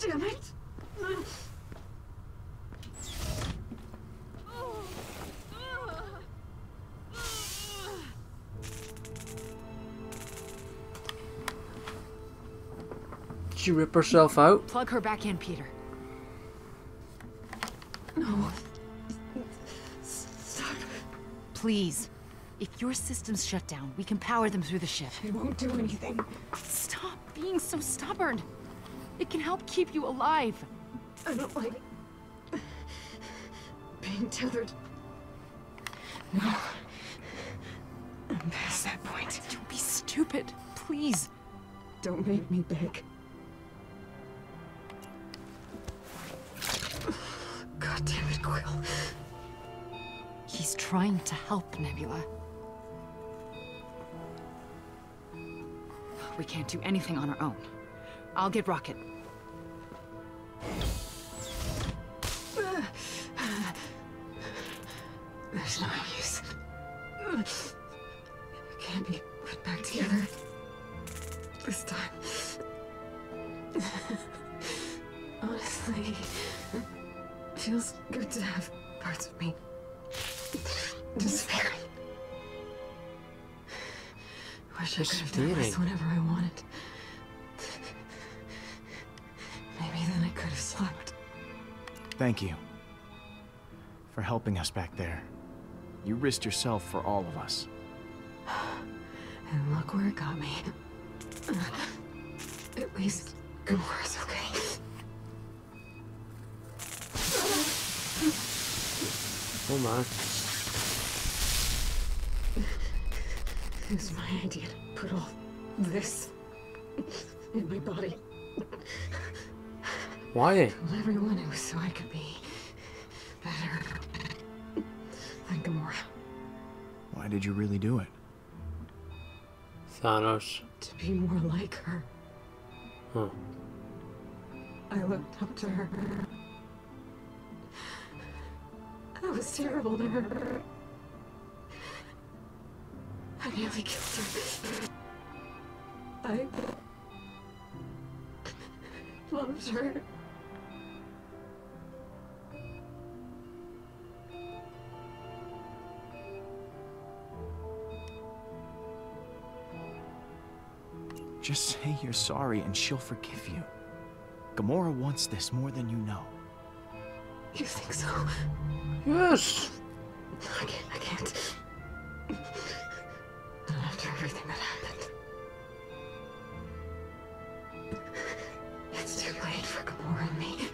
Damn it! Did she rip herself out? Plug her back in, Peter. No. Stop. Please. If your system's shut down, we can power them through the ship. It won't do anything. Stop being so stubborn. It can help keep you alive. I don't like being tethered. No. I'm past that point. Don't be stupid. Please. Don't make me beg. God damn it, Quill. He's trying to help, Nebula. We can't do anything on our own. I'll get Rocket. There's no use. It can't be put back together. This time. Honestly, it feels good to have parts of me disappearing. Wish I could have done this whenever I wanted. Maybe then I could have slept. Thank you for helping us back there. You risked yourself for all of us. And look where it got me. At least Gamora's okay. Oh my. It was my idea to put all this in my body. Why? Told everyone it was so I could be better than Gamora. Why did you really do it? Thanos. To be more like her. Huh. I looked up to her. I was terrible to her. I nearly killed her. I loved her. Just say you're sorry and she'll forgive you. Gamora wants this more than you know. You think so? Yes. I can't. Not after everything that happened. It's too late for Gamora and me.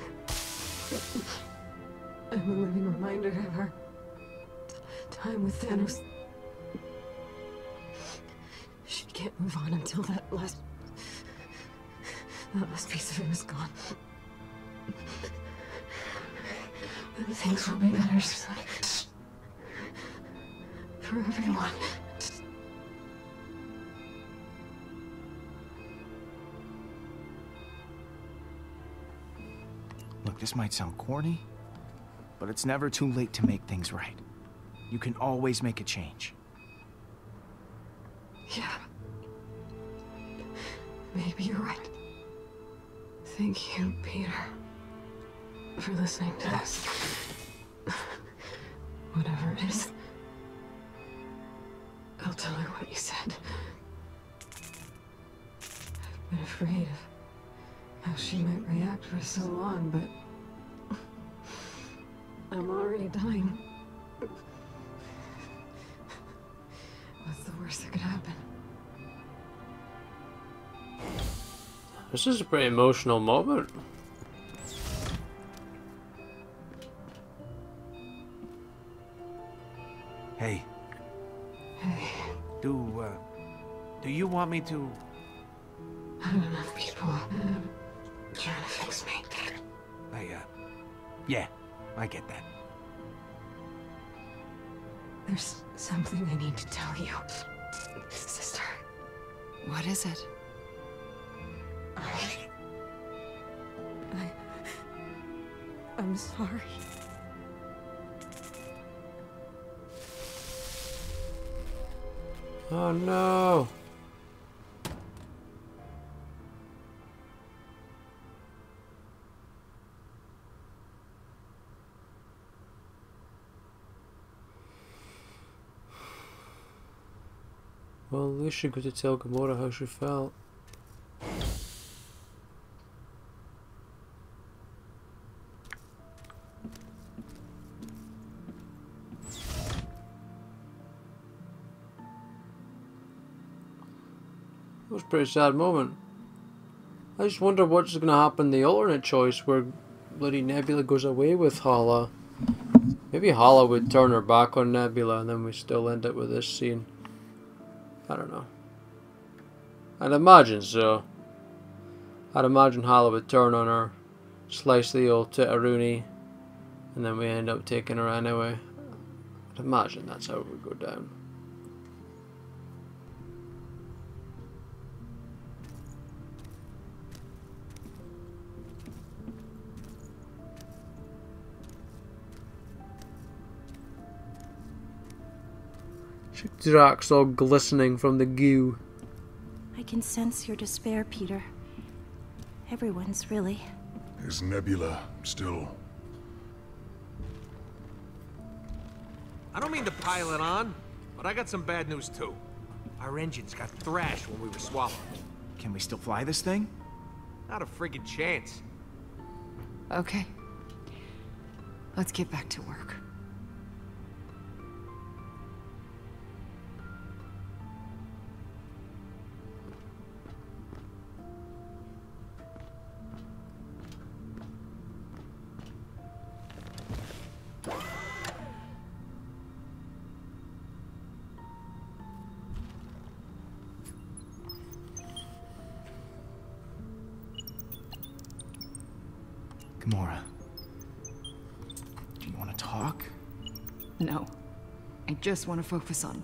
I'm a living reminder of her time with Thanos. She can't move on until that last piece of him is gone. Then things will be better soon. For everyone. Look, this might sound corny, but it's never too late to make things right. You can always make a change. Yeah. Maybe you're right. Thank you, Peter, for listening to this. Whatever it is, I'll tell her what you said. I've been afraid of how she might react for so long, but I'm already dying. What's the worst that could happen? This is a pretty emotional moment. Hey. Hey, Do you want me to... I don't know if people trying to fix me. Yeah, I get that. There's something I need to tell you, sister. What is it? I'm sorry. Oh no. Well, at least she got to tell Gamora how she felt. It was a pretty sad moment. I just wonder what's going to happen in the alternate choice where bloody Nebula goes away with Hala. Maybe Hala would turn her back on Nebula and then we still end up with this scene. I don't know. I'd imagine so. I'd imagine Hala would turn on her, slice the old Titteroonie, and then we end up taking her anyway. I'd imagine that's how it would go down. Drax all glistening from the goo. I can sense your despair, Peter. Everyone's really. Is Nebula still... I don't mean to pile it on, but I got some bad news too. Our engines got thrashed when we were swallowed. Can we still fly this thing? Not a friggin' chance. Okay. Let's get back to work. Gamora, do you want to talk? No. I just want to focus on...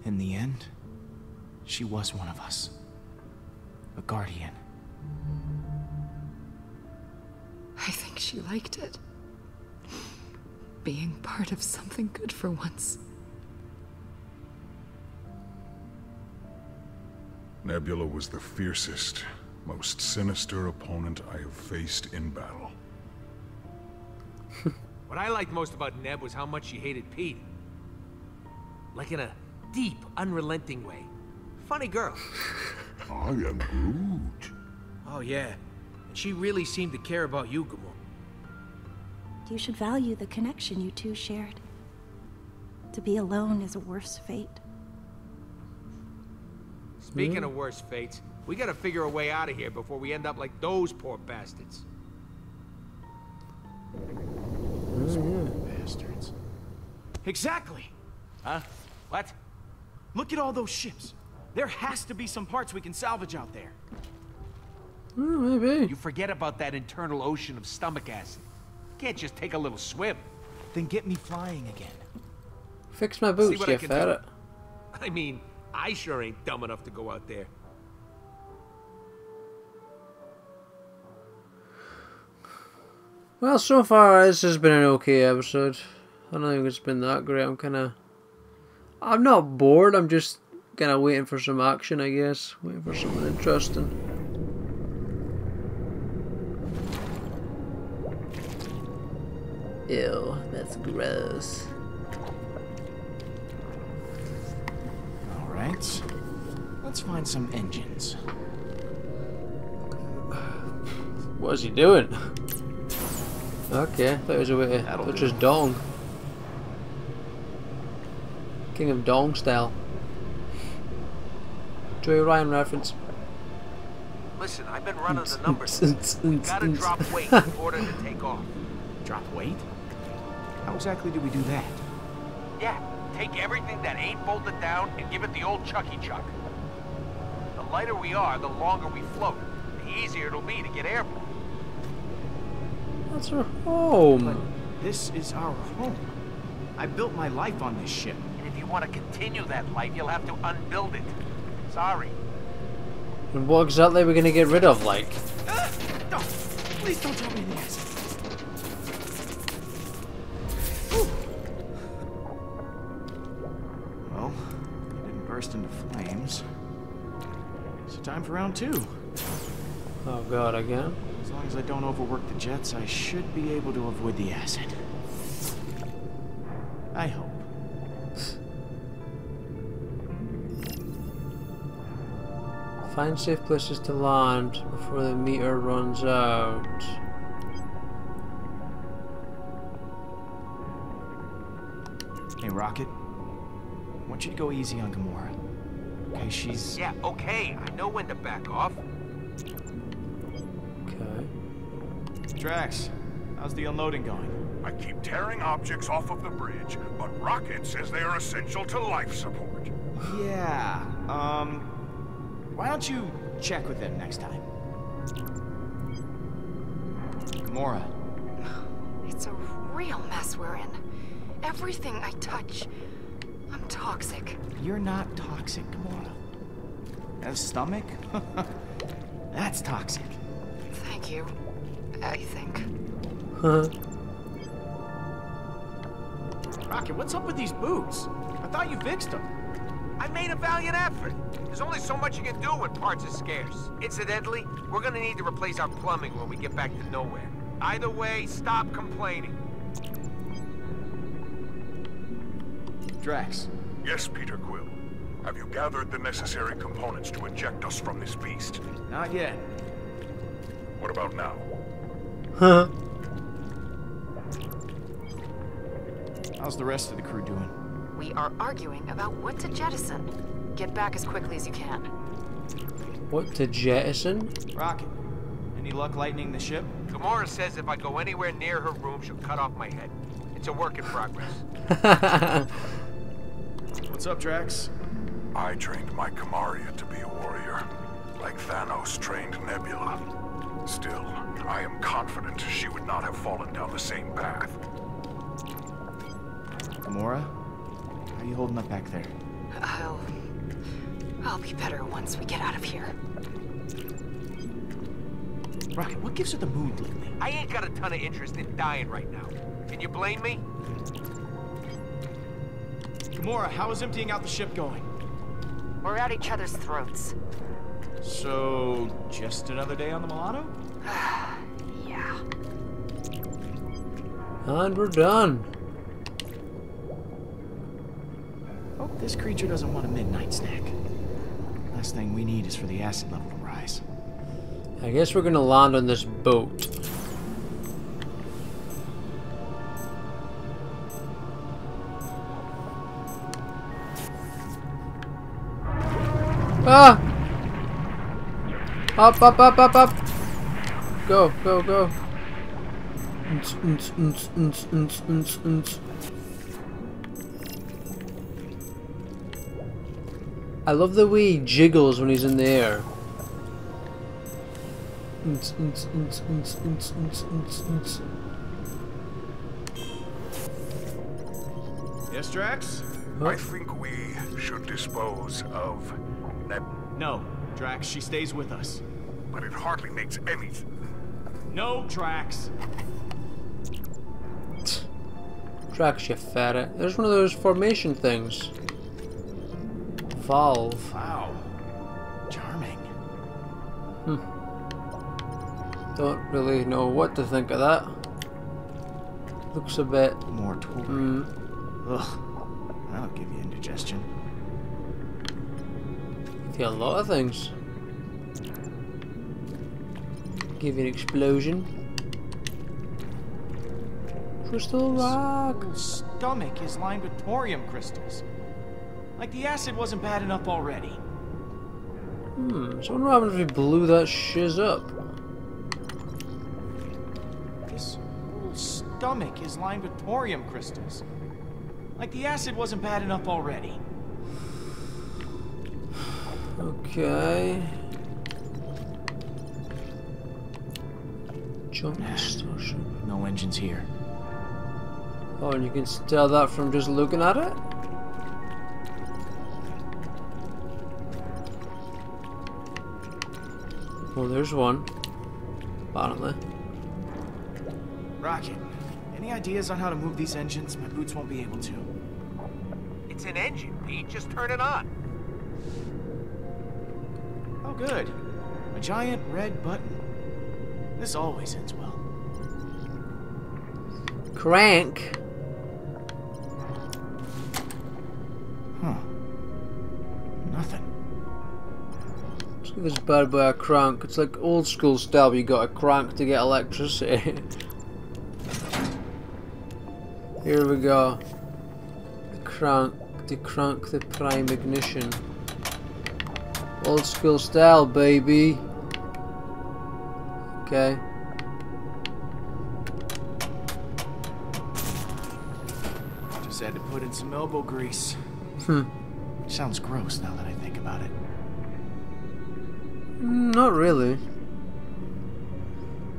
In the end, she was one of us. A guardian. I think she liked it. Being part of something good for once. Nebula was the fiercest, most sinister opponent I have faced in battle. What I liked most about Neb was how much she hated Pete. Like in a deep, unrelenting way. Funny girl. I am Groot. Oh yeah, and she really seemed to care about you, Gamora. You should value the connection you two shared. To be alone is a worse fate. Speaking of worse fates, we gotta figure a way out of here before we end up like those poor bastards. Bastards. Exactly! Huh? What? Look at all those ships. There has to be some parts we can salvage out there. Maybe. You forget about that internal ocean of stomach acid. Can't just take a little swim. Then get me flying again. Fix my See boots, what you I can ferret. do. I mean, I sure ain't dumb enough to go out there. Well, so far this has been an okay episode. I don't think it's been that great. I'm not bored, I'm just kind of waiting for some action, I guess. Waiting for something interesting. Ew, that's gross. Alright. Let's find some engines. What is he doing? Okay, that was a way to touch his dong. King of Dong style. Joey Ryan reference. Listen, I've been running the numbers. We gotta drop weight in order to take off. Drop weight? How exactly do we do that? Yeah, take everything that ain't bolted down and give it the old Chucky Chuck. The lighter we are, the longer we float. The easier it'll be to get airborne. That's her home. But this is our home. I built my life on this ship. And if you want to continue that life, you'll have to unbuild it. Sorry. And what exactly are we gonna get rid of, like? No, please don't tell me the acid. burst into flames. So time for round 2. Oh god, again? As long as I don't overwork the jets, I should be able to avoid the acid. I hope. Find safe places to land before the meter runs out. Hey, Rocket. I want you to go easy on Gamora. Okay, she's... Yeah, okay. I know when to back off. Okay. Drax, how's the unloading going? I keep tearing objects off of the bridge, but Rocket says they are essential to life support. Yeah, why don't you check with them next time? Gamora. It's a real mess we're in. Everything I touch, I'm toxic. You're not toxic, Gamora. A stomach? That's toxic. Thank you, I think. Huh. Rocket, what's up with these boots? I thought you fixed them. I made a valiant effort. There's only so much you can do when parts are scarce. Incidentally, we're gonna need to replace our plumbing when we get back to nowhere. Either way, stop complaining. Drax. Yes, Peter Quill. Have you gathered the necessary components to eject us from this beast? Not yet. What about now? Huh. How's the rest of the crew doing? We are arguing about what to jettison. Get back as quickly as you can. What to jettison? Rocket, any luck lightening the ship? Gamora says if I go anywhere near her room, she'll cut off my head. It's a work in progress. What's up, Drax? I trained my Kamaria to be a warrior, like Thanos trained Nebula. Still, I am confident she would not have fallen down the same path. Gamora, how are you holding up back there? I'll be better once we get out of here. Rocket, what gives her the mood lately? I ain't got a ton of interest in dying right now. Can you blame me? Gamora, how is emptying out the ship going? We're at each other's throats. So, just another day on the Milano? Yeah. And we're done. Hope this creature doesn't want a midnight snack. Last thing we need is for the acid level to rise. I guess we're gonna land on this boat. Ah! Up, up, up, up, up! Go, go, go. I love the way he jiggles when he's in the air. Yes, Drax? I think we should dispose of No, Drax, she stays with us. but it hardly makes any sense. No, Drax. Drax, you ferret. There's one of those formation things. Valve. Wow. Charming. Don't really know what to think of that. Looks a bit... More Tory. Ugh. That'll give you indigestion. Yeah, a lot of things. Give you an explosion. Crystal rock. Her stomach is lined with thorium crystals. Like the acid wasn't bad enough already. So what happens if we blew that shiz up? This whole stomach is lined with thorium crystals. Like the acid wasn't bad enough already. Okay. Jump starship. No engines here. Oh, and you can tell that from just looking at it? Well, there's one. Apparently. Rocket, any ideas on how to move these engines? My boots won't be able to. It's an engine, Pete. Just turn it on. Oh, good. A giant red button. This always ends well. Crank. Huh. Nothing. Let's give this bad boy a crank. It's like old school style, you got a crank to get electricity. Here we go. To crank the prime ignition. Old school style, baby. Okay. Just had to put in some elbow grease. Hmm. Sounds gross now that I think about it. Not really.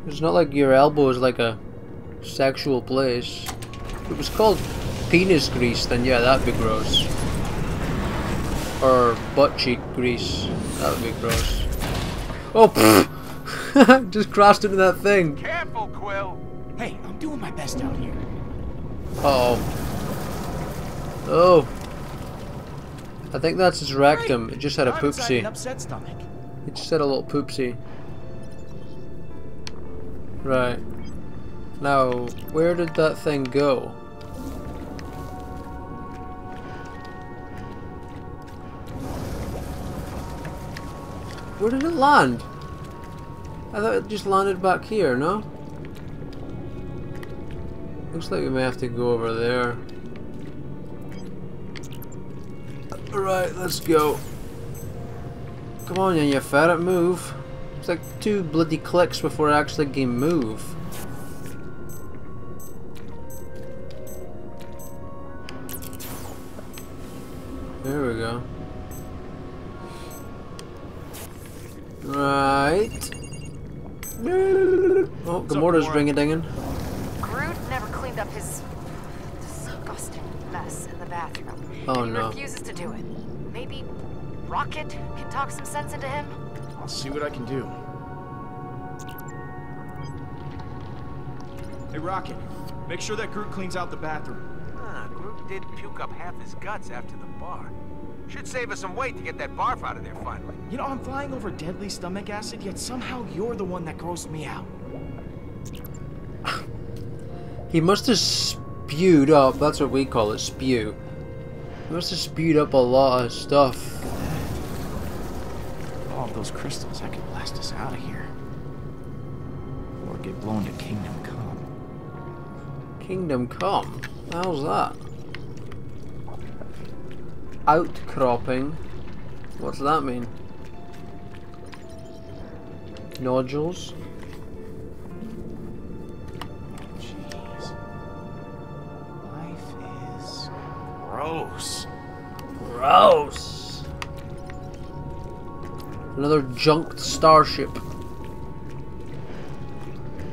It's not like your elbow is like a sexual place. If it was called penis grease, then yeah, that'd be gross. Or butt cheek grease, that would be gross. Oh, pfft. Just crashed into that thing. Careful, Quill. Hey, I'm doing my best out here. Uh oh. Oh. I think that's his rectum. It just had a I'm inside poopsie. an upset stomach. It just had a little poopsie. Right. Now, where did that thing go? Where did it land? I thought it just landed back here, no? Looks like we may have to go over there. Alright, let's go. Come on, you ferret, move. It's like 2 bloody clicks before I actually can move. There we go. Right. Oh, Gamora's ring-a-dinging. Groot never cleaned up his disgusting mess in the bathroom. Oh, and he no. refuses to do it. Maybe Rocket can talk some sense into him? I'll see what I can do. Hey, Rocket, make sure that Groot cleans out the bathroom. Groot did puke up half his guts after the bar. Should save us some weight to get that barf out of there finally. You know, I'm flying over deadly stomach acid, yet somehow you're the one that grossed me out. He must have spewed up, that's what we call it, spew. He must have spewed up a lot of stuff. All of those crystals, I could blast us out of here. Or get blown to Kingdom Come. Kingdom Come? How's that? Outcropping? What's that mean? Nodules? Jeez. Life is gross. Gross! Another junked starship.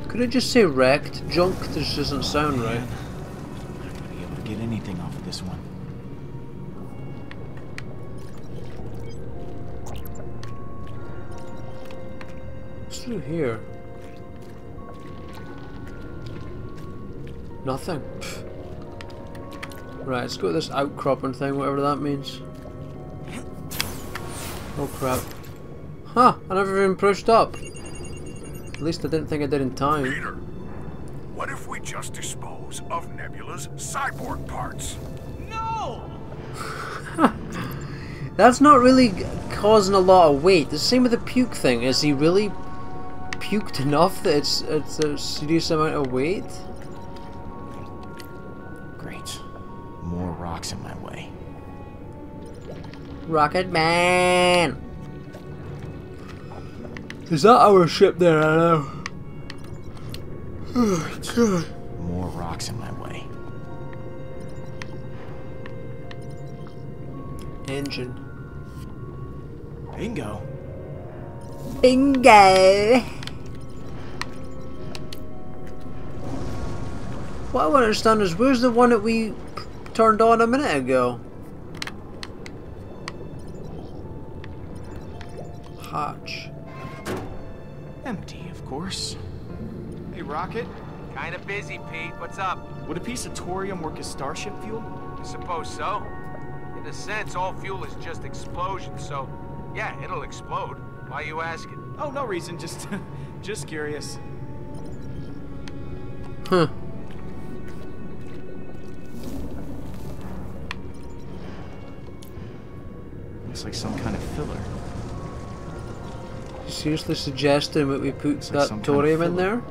Could it just say wrecked? Junked just doesn't sound right. I'm not gonna be able to get anything off of this one. What's through here? Nothing. Pfft. Right, let's go to this outcropping thing, whatever that means. Oh crap. Huh, I never even pushed up. At least I didn't think I did in time. Peter, what if we just dispose of Nebula's cyborg parts? No! That's not really causing a lot of weight. The same with the puke thing. Is he really puked enough that it's a serious amount of weight? Great. More rocks in my way. Rocket Man! Is that our ship there? I know. Oh, God. More rocks in my way. Engine. Bingo. Bingo! What I want to understand is, where's the one that we turned on a minute ago? Hatch. Empty, of course. Hey, Rocket, Kinda busy, Pete. What's up? would a piece of thorium work as starship fuel? I suppose so. In a sense, all fuel is just explosion, so yeah, it'll explode. Why are you asking? Oh, no reason, just just curious. Huh. Looks like some kind of filler. You seriously suggesting that we put Looks like that some kind of thorium in filler. there?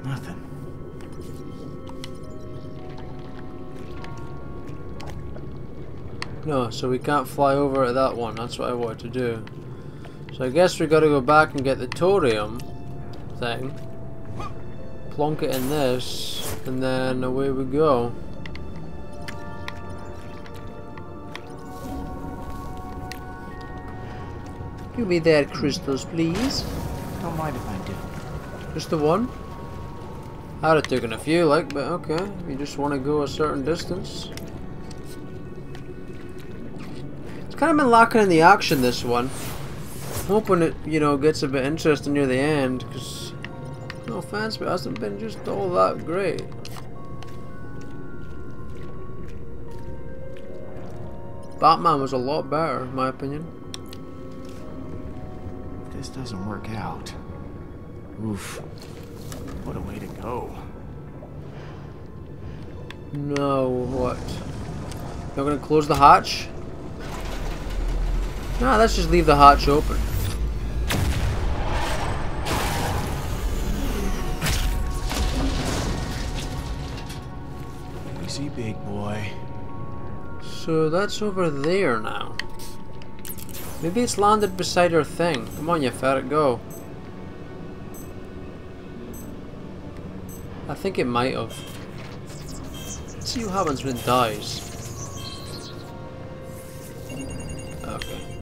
Nothing. No, so we can't fly over to that one. That's what I wanted to do. So I guess we gotta go back and get the thorium thing. Plonk it in this, and then away we go. Give me that crystals, please. Don't mind if I do. Just the one? I'd have taken a few, like, but okay. You just want to go a certain distance. It's kind of been lacking in the action, this one. I'm hoping it, you know, gets a bit interesting near the end, because, no offense, but it hasn't been just all that great. Batman was a lot better, in my opinion. If this doesn't work out. Oof. What a way to go. No, what? You're gonna close the hatch? Nah, let's just leave the hatch open. Easy, big boy. So that's over there now. Maybe it's landed beside our thing. Come on, you ferret, go. I think it might have. Let's see what happens when it dies.